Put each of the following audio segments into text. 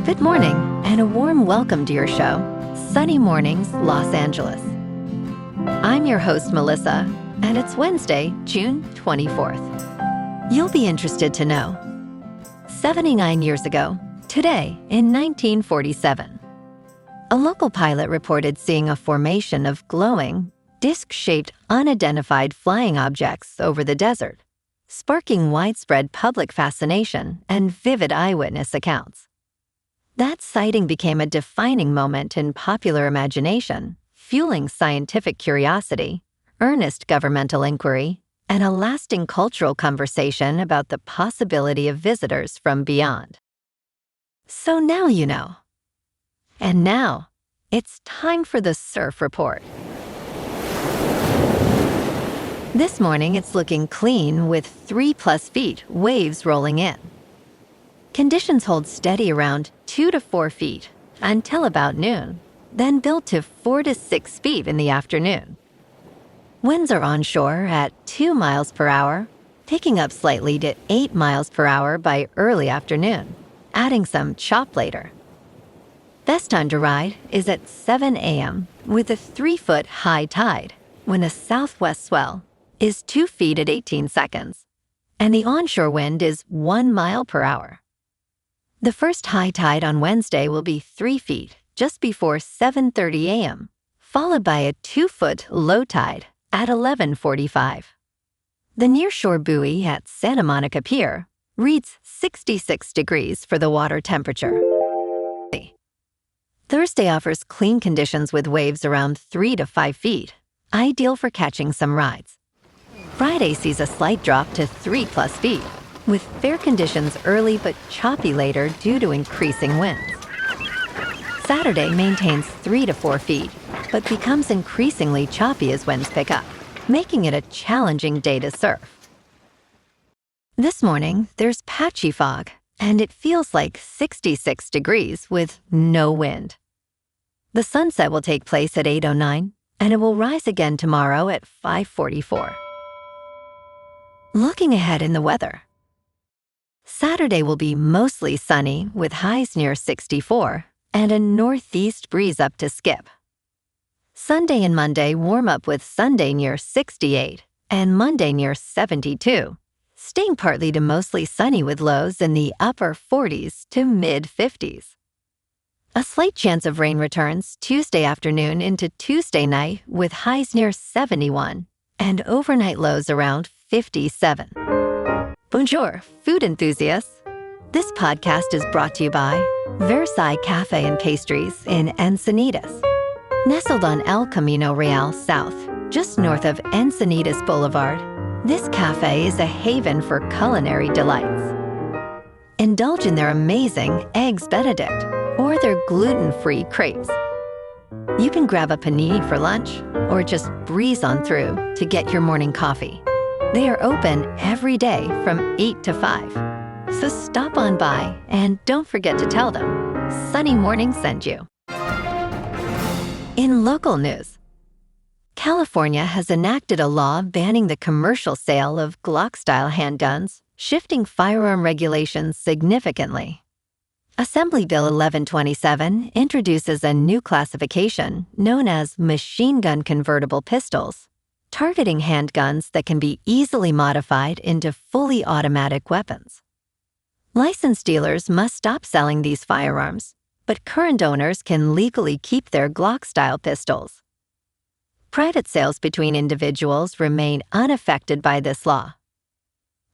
Good morning, and a warm welcome to your show, Sunny Mornings, Los Angeles. I'm your host, Melissa, and it's Wednesday, June 24th. You'll be interested to know. 79 years ago, today in 1947, a local pilot reported seeing a formation of glowing, disc-shaped, unidentified flying objects over the desert, sparking widespread public fascination and vivid eyewitness accounts. That sighting became a defining moment in popular imagination, fueling scientific curiosity, earnest governmental inquiry, and a lasting cultural conversation about the possibility of visitors from beyond. So now you know. And now, it's time for the Surf Report. This morning, it's looking clean with 3+ feet waves rolling in. Conditions hold steady around 2 to 4 feet until about noon, then build to 4 to 6 feet in the afternoon. Winds are onshore at 2 miles per hour, picking up slightly to 8 miles per hour by early afternoon, adding some chop later. Best time to ride is at 7 a.m. with a 3-foot high tide when a southwest swell is 2 feet at 18 seconds, and the onshore wind is 1 mile per hour. The first high tide on Wednesday will be 3 feet just before 7:30 a.m., followed by a 2-foot low tide at 11:45. The nearshore buoy at Santa Monica Pier reads 66 degrees for the water temperature. Thursday offers clean conditions with waves around 3 to 5 feet, ideal for catching some rides. Friday sees a slight drop to 3+ feet, with fair conditions early but choppy later due to increasing winds. Saturday maintains 3 to 4 feet, but becomes increasingly choppy as winds pick up, making it a challenging day to surf. This morning, there's patchy fog, and it feels like 66 degrees with no wind. The sunset will take place at 8:09, and it will rise again tomorrow at 5:44. Looking ahead in the weather. Saturday will be mostly sunny with highs near 64 and a northeast breeze up to skip. Sunday and Monday warm up with Sunday near 68 and Monday near 72, staying partly to mostly sunny with lows in the upper 40s to mid-50s. A slight chance of rain returns Tuesday afternoon into Tuesday night with highs near 71 and overnight lows around 57. Bonjour, food enthusiasts. This podcast is brought to you by Versailles Cafe and Pastries in Encinitas. Nestled on El Camino Real South, just north of Encinitas Boulevard, this cafe is a haven for culinary delights. Indulge in their amazing Eggs Benedict or their gluten-free crepes. You can grab a panini for lunch or just breeze on through to get your morning coffee. They are open every day from 8 to 5. So stop on by and don't forget to tell them Sunny Morning sent you. In local news, California has enacted a law banning the commercial sale of Glock-Style handguns, shifting firearm regulations significantly. Assembly Bill 1127 introduces a new classification known as machine gun convertible pistols, targeting handguns that can be easily modified into fully automatic weapons. Licensed dealers must stop selling these firearms, but current owners can legally keep their Glock-style pistols. Private sales between individuals remain unaffected by this law.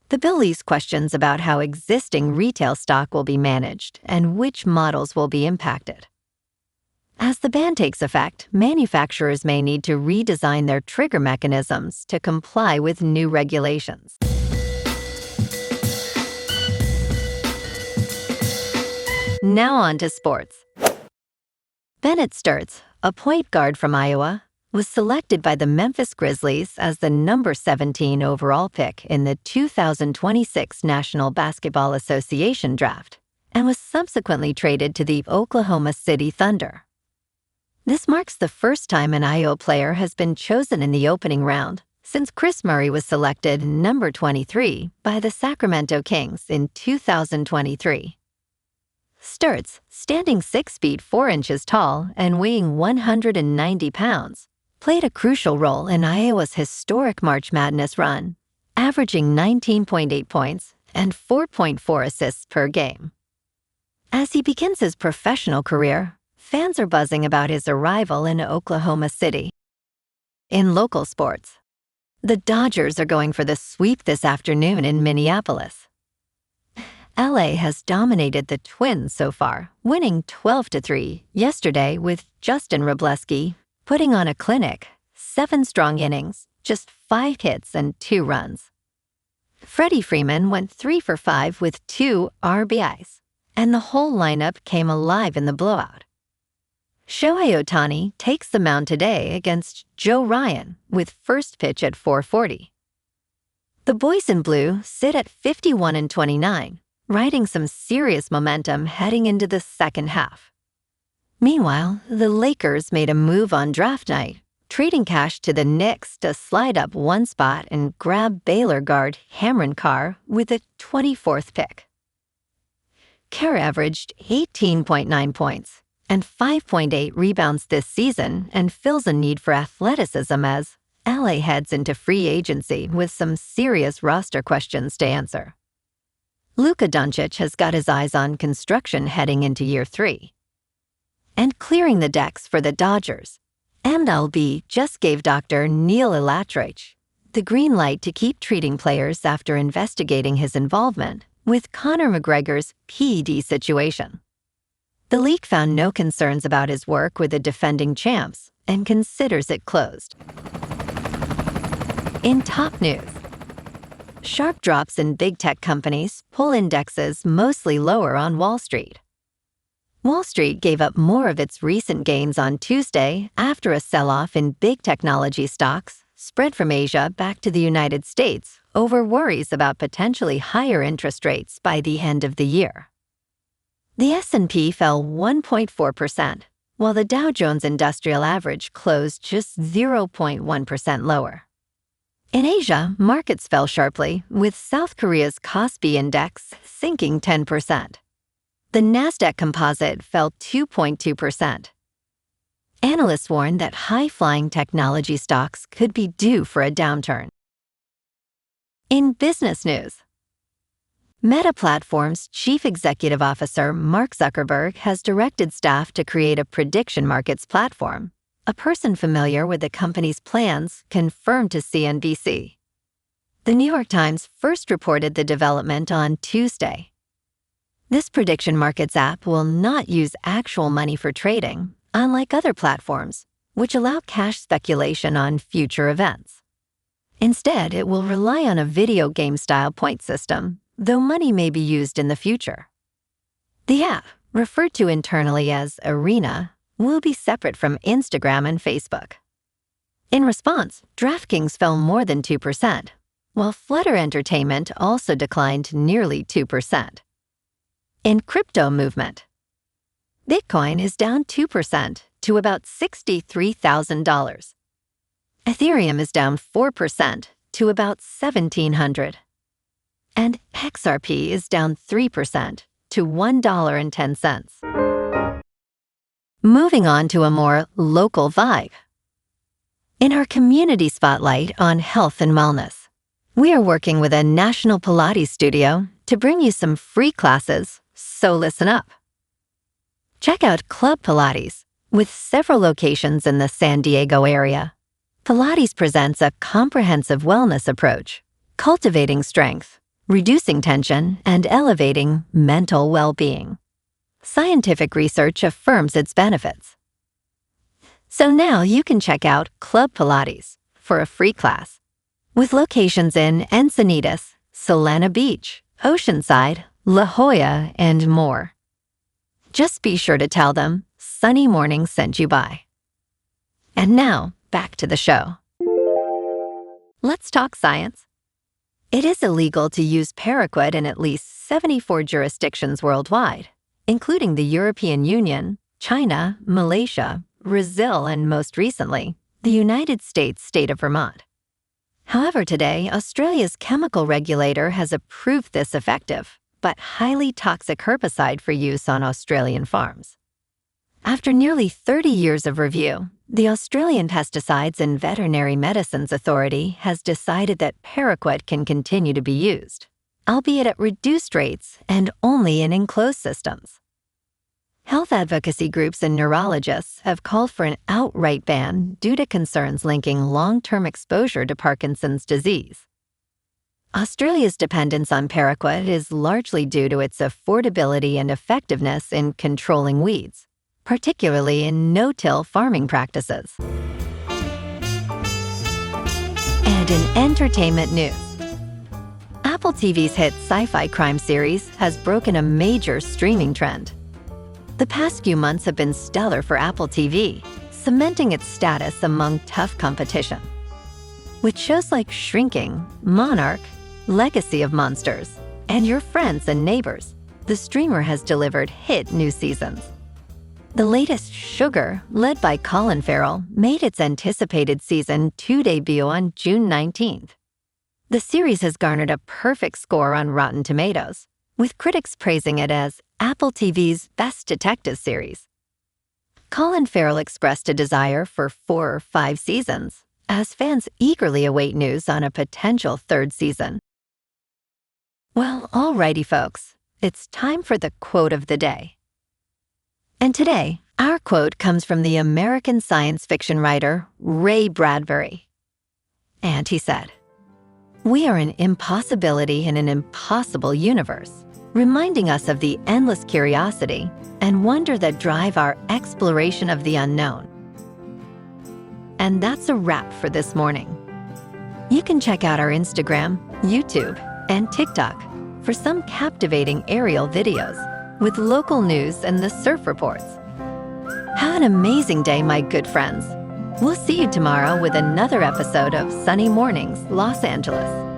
The bill leaves questions about how existing retail stock will be managed and which models will be impacted. As the ban takes effect, manufacturers may need to redesign their trigger mechanisms to comply with new regulations. Now on to sports. Bennett Sturtz, a point guard from Iowa, was selected by the Memphis Grizzlies as the number 17 overall pick in the 2026 National Basketball Association draft and was subsequently traded to the Oklahoma City Thunder. This marks the first time an IO player has been chosen in the opening round since Chris Murray was selected number 23 by the Sacramento Kings in 2023. Sturts, standing 6 feet 4 inches tall and weighing 190 pounds, played a crucial role in Iowa's historic March Madness run, averaging 19.8 points and 4.4 assists per game. As he begins his professional career, fans are buzzing about his arrival in Oklahoma City. In local sports, the Dodgers are going for the sweep this afternoon in Minneapolis. LA has dominated the Twins so far, winning 12-3 yesterday with Justin Wrobleski putting on a clinic, 7 strong innings, just 5 hits and 2 runs. Freddie Freeman went 3 for 5 with 2 RBIs, and the whole lineup came alive in the blowout. Shohei Ohtani takes the mound today against Joe Ryan with first pitch at 4:40. The boys in blue sit at 51-29, riding some serious momentum heading into the second half. Meanwhile, the Lakers made a move on draft night, trading cash to the Knicks to slide up 1 spot and grab Baylor guard Cameron Carr with the 24th pick. Carr averaged 18.9 points and 5.8 rebounds this season and fills a need for athleticism as LA heads into free agency with some serious roster questions to answer. Luka Doncic has got his eyes on construction heading into year 3. And clearing the decks for the Dodgers, MLB just gave Dr. Neil Elatrich the green light to keep treating players after investigating his involvement with Conor McGregor's PED situation. The league found no concerns about his work with the defending champs and considers it closed. In top news, sharp drops in big tech companies pull indexes mostly lower on Wall Street. Wall Street gave up more of its recent gains on Tuesday after a sell-off in big technology stocks spread from Asia back to the United States over worries about potentially higher interest rates by the end of the year. The S&P fell 1.4%, while the Dow Jones Industrial Average closed just 0.1% lower. In Asia, markets fell sharply, with South Korea's Kospi index sinking 10%. The Nasdaq Composite fell 2.2%. Analysts warned that high-flying technology stocks could be due for a downturn. In business news, Meta Platforms' Chief Executive Officer Mark Zuckerberg has directed staff to create a prediction markets platform. A person familiar with the company's plans confirmed to CNBC. The New York Times first reported the development on Tuesday. This prediction markets app will not use actual money for trading, unlike other platforms, which allow cash speculation on future events. Instead, it will rely on a video game-style point system, though money may be used in the future. The app, referred to internally as Arena, will be separate from Instagram and Facebook. In response, DraftKings fell more than 2%, while Flutter Entertainment also declined nearly 2%. In crypto movement, Bitcoin is down 2% to about $63,000. Ethereum is down 4% to about $1,700. And XRP is down 3% to $1.10. Moving on to a more local vibe. In our community spotlight on health and wellness, we are working with a national Pilates studio to bring you some free classes, so listen up. Check out Club Pilates, with several locations in the San Diego area. Pilates presents a comprehensive wellness approach, cultivating strength, reducing tension, and elevating mental well-being. Scientific research affirms its benefits. So now you can check out Club Pilates for a free class, with locations in Encinitas, Solana Beach, Oceanside, La Jolla, and more. Just be sure to tell them Sunny Morning sent you by. And now, back to the show. Let's talk science. It is illegal to use paraquat in at least 74 jurisdictions worldwide, including the European Union, China, Malaysia, Brazil, and most recently, the United States state of Vermont. However, today, Australia's chemical regulator has approved this effective, but highly toxic herbicide for use on Australian farms. After nearly 30 years of review, the Australian Pesticides and Veterinary Medicines Authority has decided that paraquat can continue to be used, albeit at reduced rates and only in enclosed systems. Health advocacy groups and neurologists have called for an outright ban due to concerns linking long-term exposure to Parkinson's disease. Australia's dependence on paraquat is largely due to its affordability and effectiveness in controlling weeds, particularly in no-till farming practices. And in entertainment news, Apple TV's hit sci-fi crime series has broken a major streaming trend. The past few months have been stellar for Apple TV, cementing its status among tough competition. With shows like Shrinking, Monarch, Legacy of Monsters, and Your Friends and Neighbors, the streamer has delivered hit new seasons. The latest, Sugar, led by Colin Farrell, made its anticipated Season 2 debut on June 19th. The series has garnered a perfect score on Rotten Tomatoes, with critics praising it as Apple TV's best detective series. Colin Farrell expressed a desire for 4 or 5 seasons, as fans eagerly await news on a potential 3rd season. Well, alrighty folks, it's time for the quote of the day. And today, our quote comes from the American science fiction writer Ray Bradbury. And he said, "We are an impossibility in an impossible universe, reminding us of the endless curiosity and wonder that drive our exploration of the unknown." And that's a wrap for this morning. You can check out our Instagram, YouTube, and TikTok for some captivating aerial videos with local news and the surf reports. Have an amazing day, my good friends. We'll see you tomorrow with another episode of Sunny Mornings, Los Angeles.